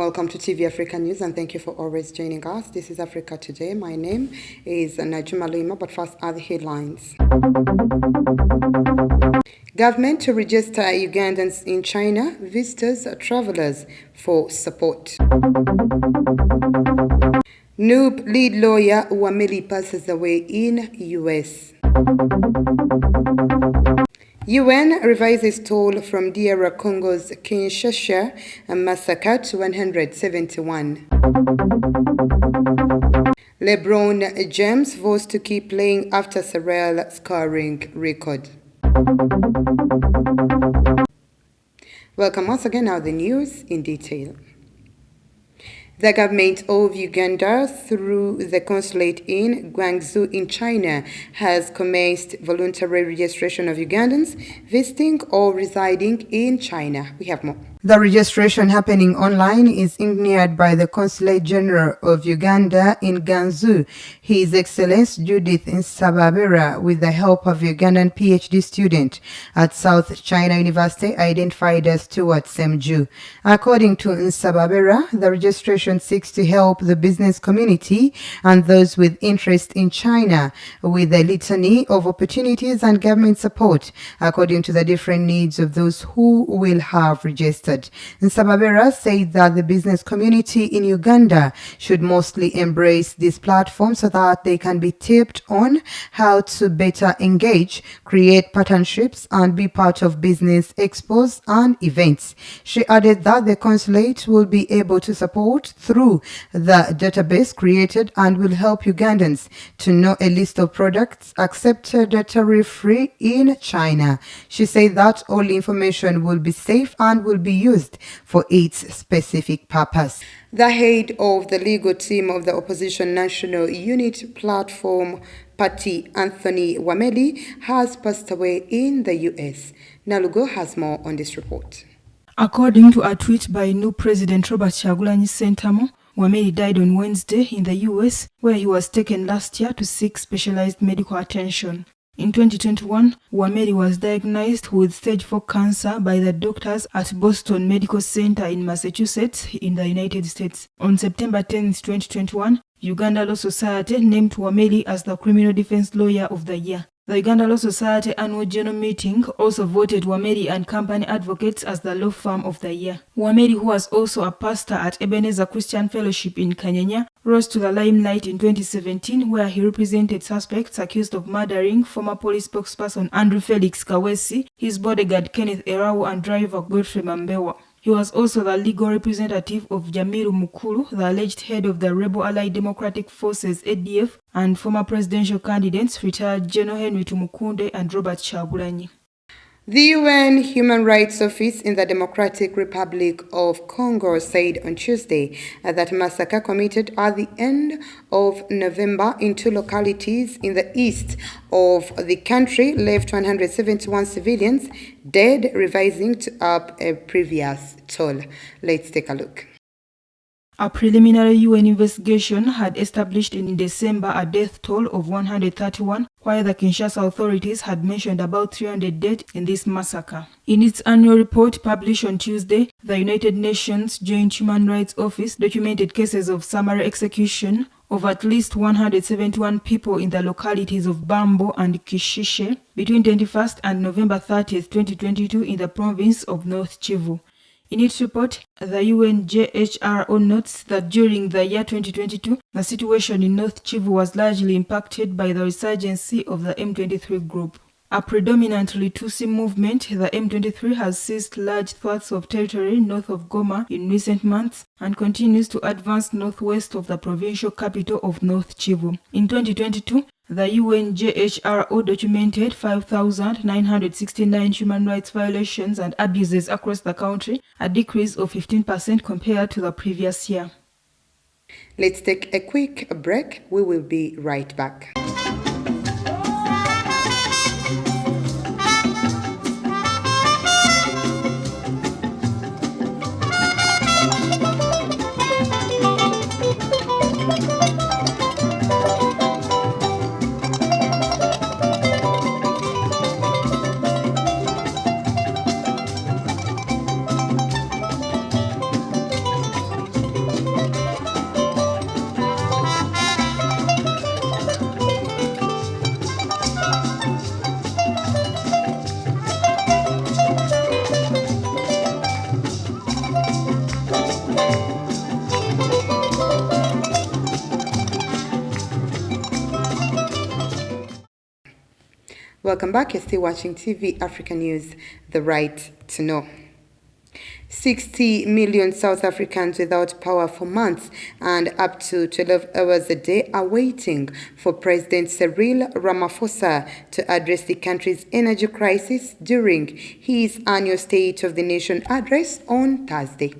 Welcome to TV Africa News and thank you for always joining us. This is Africa Today. My name is Najuma Lima, but first are the headlines. Government to register Ugandans in China, visitors, travelers for support. Noob lead lawyer Wameli passes away in US. UN revises toll from DR Congo's Kinshasa massacre to 171. LeBron James vows to keep playing after Sorrell scoring record. Welcome once again, now the news in detail. The government of Uganda, through the consulate in Guangzhou in China, has commenced voluntary registration of Ugandans visiting or residing in China. We have more. The registration happening online is engineered by the Consulate General of Uganda in Guangzhou, His Excellency Judith Nsababera, with the help of Ugandan PhD student at South China University identified as Stuart Semju. According to Nsababera, the registration seeks to help the business community and those with interest in China with a litany of opportunities and government support according to the different needs of those who will have registered. Nsababera said that the business community in Uganda should mostly embrace this platform so that they can be tipped on how to better engage, create partnerships, and be part of business expos and events. She added that the consulate will be able to support through the database created and will help Ugandans to know a list of products accepted tariff-free in China. She said that all information will be safe and will be used for its specific purpose. The head of the legal team of the opposition National Unity Platform Party, Anthony Wameli, has passed away in the US. Nalugo has more on this report. According to a tweet by new President Robert Kyagulanyi Ssentamu, Wameli died on Wednesday in the US, where he was taken last year to seek specialized medical attention. In 2021, Wameli was diagnosed with stage 4 cancer by the doctors at Boston Medical Center in Massachusetts in the United States. On September 10, 2021, Uganda Law Society named Wameli as the Criminal Defense Lawyer of the Year. The Uganda Law Society annual general meeting also voted Wameli and Company Advocates as the Law Firm of the Year. Wameli, who was also a pastor at Ebenezer Christian Fellowship in Kanyanya, rose to the limelight in 2017 where he represented suspects accused of murdering former police spokesperson Andrew Felix Kawesi, his bodyguard Kenneth Erawu, and driver Godfrey Mambewa. He was also the legal representative of Jamiru Mukulu, the alleged head of the Rebel Allied Democratic Forces ADF, and former presidential candidates retired General Henry Tumukunde and Robert Kyagulanyi. The UN Human Rights Office in the Democratic Republic of Congo said on Tuesday that massacre committed at the end of November in two localities in the east of the country left 171 civilians dead, revising to up a previous toll. Let's take a look. A preliminary UN investigation had established in December a death toll of 131, while the Kinshasa authorities had mentioned about 300 dead in this massacre. In its annual report published on Tuesday, the United Nations Joint Human Rights Office documented cases of summary execution of at least 171 people in the localities of Bambo and Kishishe between 21st and November 30th, 2022 in the province of North Kivu. In its report, the UNJHRO notes that during the year 2022, the situation in North Kivu was largely impacted by the resurgence of the M23 group. A predominantly Tutsi movement, the M23 has seized large swaths of territory north of Goma in recent months and continues to advance northwest of the provincial capital of North Kivu. In 2022, the UNJHRO documented 5,969 human rights violations and abuses across the country, a decrease of 15% compared to the previous year. Let's take a quick break. We will be right back. Welcome back. You're still watching TV Africa News, the right to know. 60 million South Africans without power for months and up to 12 hours a day are waiting for President Cyril Ramaphosa to address the country's energy crisis during his annual State of the Nation address on Thursday.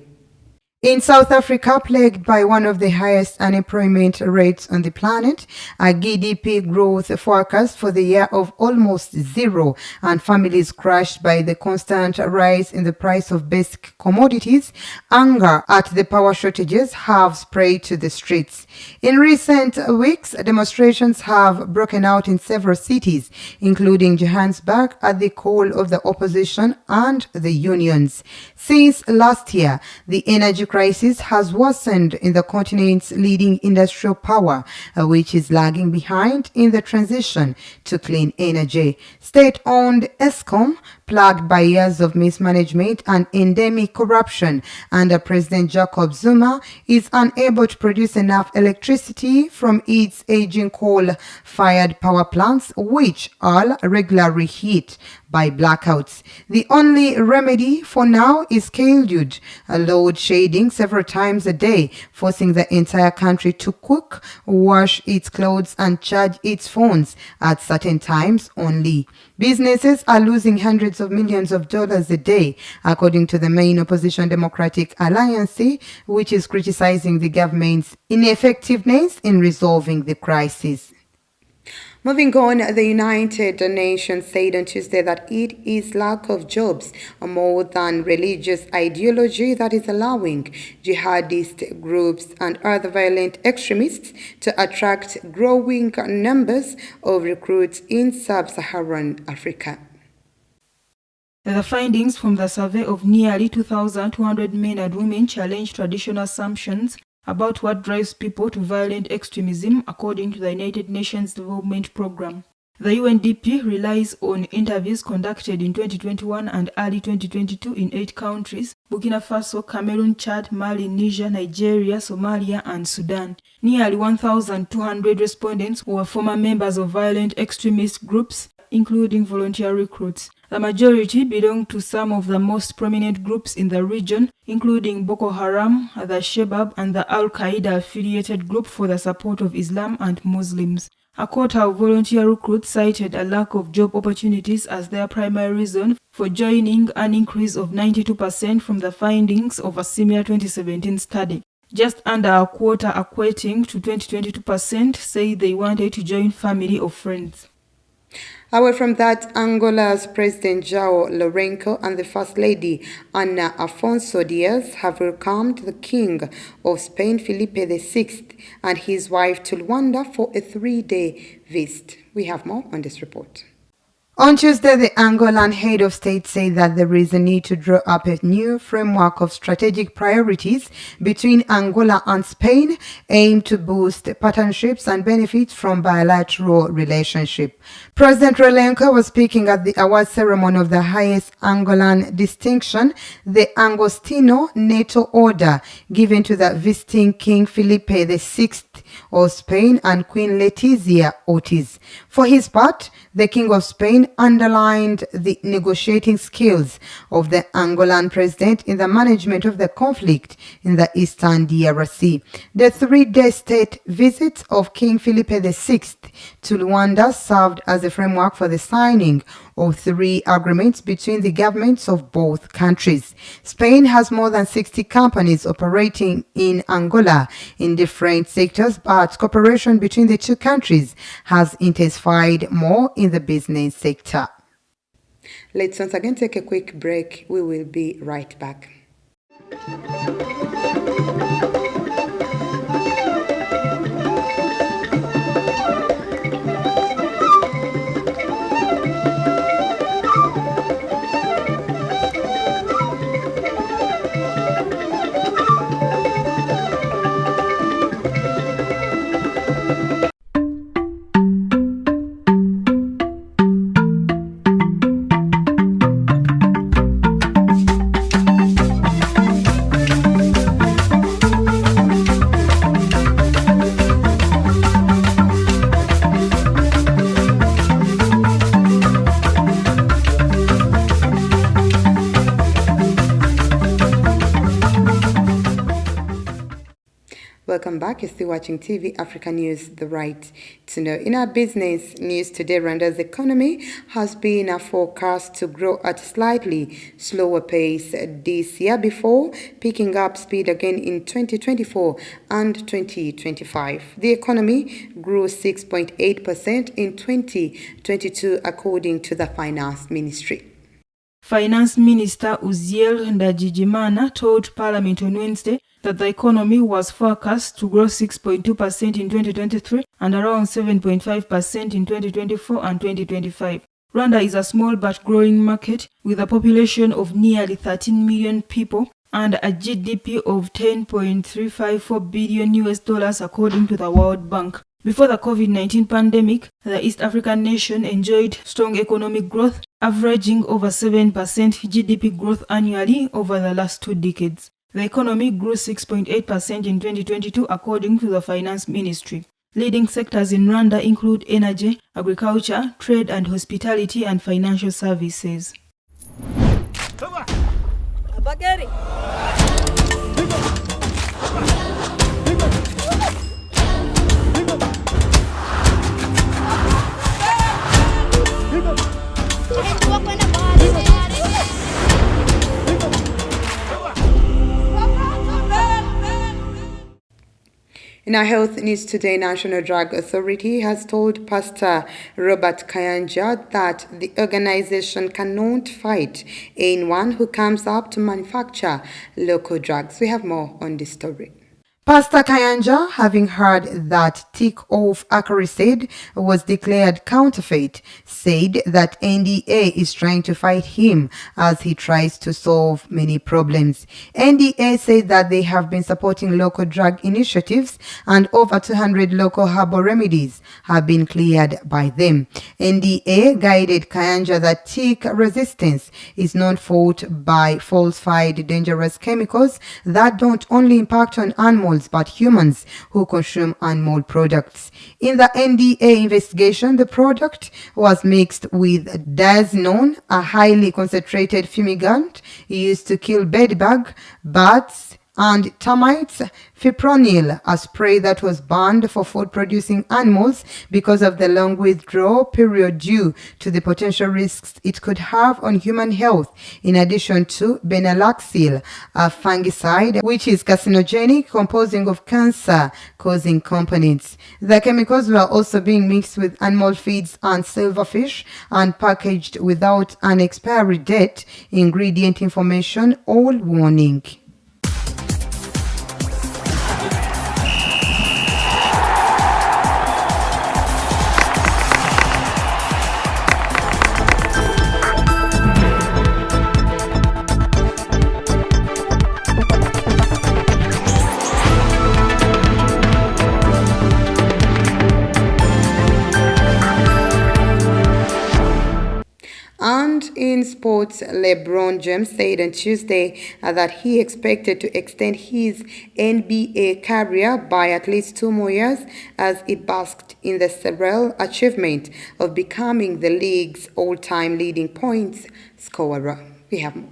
In South Africa, plagued by one of the highest unemployment rates on the planet, a GDP growth forecast for the year of almost zero, and families crushed by the constant rise in the price of basic commodities, anger at the power shortages have sprayed to the streets. In recent weeks, demonstrations have broken out in several cities, including Johannesburg, at the call of the opposition and the unions. Since last year, the energy crisis has worsened in the continent's leading industrial power, which is lagging behind in the transition to clean energy. State-owned Eskom, plagued by years of mismanagement and endemic corruption under President Jacob Zuma, is unable to produce enough electricity from its aging coal-fired power plants, which are regularly hit by blackouts. The only remedy for now is scheduled load shedding several times a day, forcing the entire country to cook, wash its clothes and charge its phones at certain times only. Businesses are losing hundreds of millions of dollars a day, according to the main opposition Democratic Alliance, which is criticizing the government's ineffectiveness in resolving the crisis. Moving on, the United Nations said on Tuesday that it is lack of jobs more than religious ideology that is allowing jihadist groups and other violent extremists to attract growing numbers of recruits in sub-Saharan Africa. The findings from the survey of nearly 2,200 men and women challenge traditional assumptions about what drives people to violent extremism, according to the United Nations Development Programme. The UNDP relies on interviews conducted in 2021 and early 2022 in 8 countries: Burkina Faso, Cameroon, Chad, Mali, Niger, Nigeria, Somalia, and Sudan. Nearly 1,200 respondents were former members of violent extremist groups, including volunteer recruits. The majority belong to some of the most prominent groups in the region, including Boko Haram, the Shebab, and the Al-Qaeda-affiliated group for the support of Islam and Muslims. A quarter of volunteer recruits cited a lack of job opportunities as their primary reason for joining, an increase of 92% from the findings of a similar 2017 study. Just under a quarter, equating to 22%, say they wanted to join family or friends. Away from that, Angola's President João Lourenço and the First Lady Ana Afonso Diaz have welcomed the King of Spain Felipe VI and his wife to Luanda for a 3-day visit. We have more on this report. On Tuesday, the Angolan head of state said that there is a need to draw up a new framework of strategic priorities between Angola and Spain, aimed to boost partnerships and benefits from bilateral relationship. President Lourenço was speaking at the award ceremony of the highest Angolan distinction, the Agostinho Neto Order, given to the visiting King Felipe VI of Spain and Queen Letizia Ortiz. For his part, the King of Spain underlined the negotiating skills of the Angolan president in the management of the conflict in the eastern DRC. The 3-day state visit of King Felipe VI to Luanda served as a framework for the signing of 3 agreements between the governments of both countries. Spain has more than 60 companies operating in Angola in different sectors, but cooperation between the 2 countries has intensified more in the business sector. Let's once again take a quick break. We will be right back. Welcome back. You're still watching TV Africa News, the right to know. In our business news today, Rwanda's economy has been forecast to grow at a slightly slower pace this year before picking up speed again in 2024 and 2025. The economy grew 6.8% in 2022 according to the Finance Ministry. Finance Minister Uziel Ndajijimana told Parliament on Wednesday that the economy was forecast to grow 6.2% in 2023 and around 7.5% in 2024 and 2025. Rwanda is a small but growing market with a population of nearly 13 million people and a GDP of $10.354 billion according to the World Bank. Before the COVID-19 pandemic, the East African nation enjoyed strong economic growth, averaging over 7% GDP growth annually over the last 2 decades. The economy grew 6.8% in 2022 according to the Finance Ministry. Leading sectors in Rwanda include energy, agriculture, trade and hospitality and financial services. In our health news today, National Drug Authority has told Pastor Robert Kayanja that the organization cannot fight anyone who comes up to manufacture local drugs. We have more on this story. Pastor Kayanja, having heard that tick-off Acaricide was declared counterfeit, said that NDA is trying to fight him as he tries to solve many problems. NDA said that they have been supporting local drug initiatives and over 200 local herbal remedies have been cleared by them. NDA guided Kayanja that tick resistance is not fought by falsified dangerous chemicals that don't only impact on animals but humans who consume animal products. In the NDA investigation, the product was mixed with diazinon, a highly concentrated fumigant used to kill bedbug, bats, and termites, fipronil, a spray that was banned for food-producing animals because of the long withdrawal period due to the potential risks it could have on human health, in addition to benalaxil, a fungicide which is carcinogenic, composing of cancer-causing components. The chemicals were also being mixed with animal feeds and silverfish and packaged without an expiry date, ingredient information, or warning. And in sports, LeBron James said on Tuesday that he expected to extend his NBA career by at least 2 more years as he basked in the surreal achievement of becoming the league's all-time leading points scorer. We have more.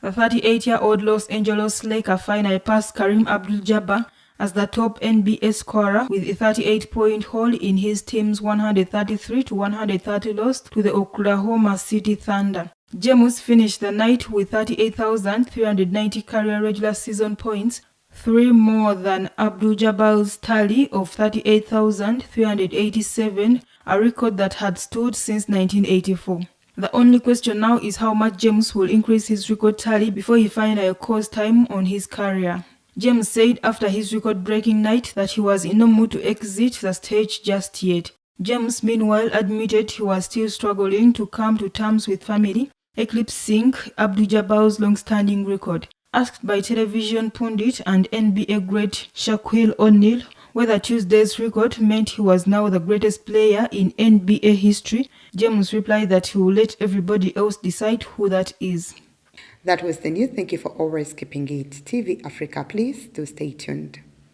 The 38-year-old Los Angeles Lakers finally passed Kareem Abdul-Jabbar as the top NBA scorer with a 38-point haul in his team's 133-130 loss to the Oklahoma City Thunder. James finished the night with 38,390 career regular season points, 3 more than Abdul-Jabbar's tally of 38,387, a record that had stood since 1984. The only question now is how much James will increase his record tally before he finally calls time on his career. James said after his record-breaking night that he was in no mood to exit the stage just yet. James, meanwhile, admitted he was still struggling to come to terms with family, eclipsing Abdul-Jabbar's long-standing record. Asked by television pundit and NBA great Shaquille O'Neal whether Tuesday's record meant he was now the greatest player in NBA history, James replied that he will let everybody else decide who that is. That was the news. Thank you for always keeping it TV Africa. Please do stay tuned.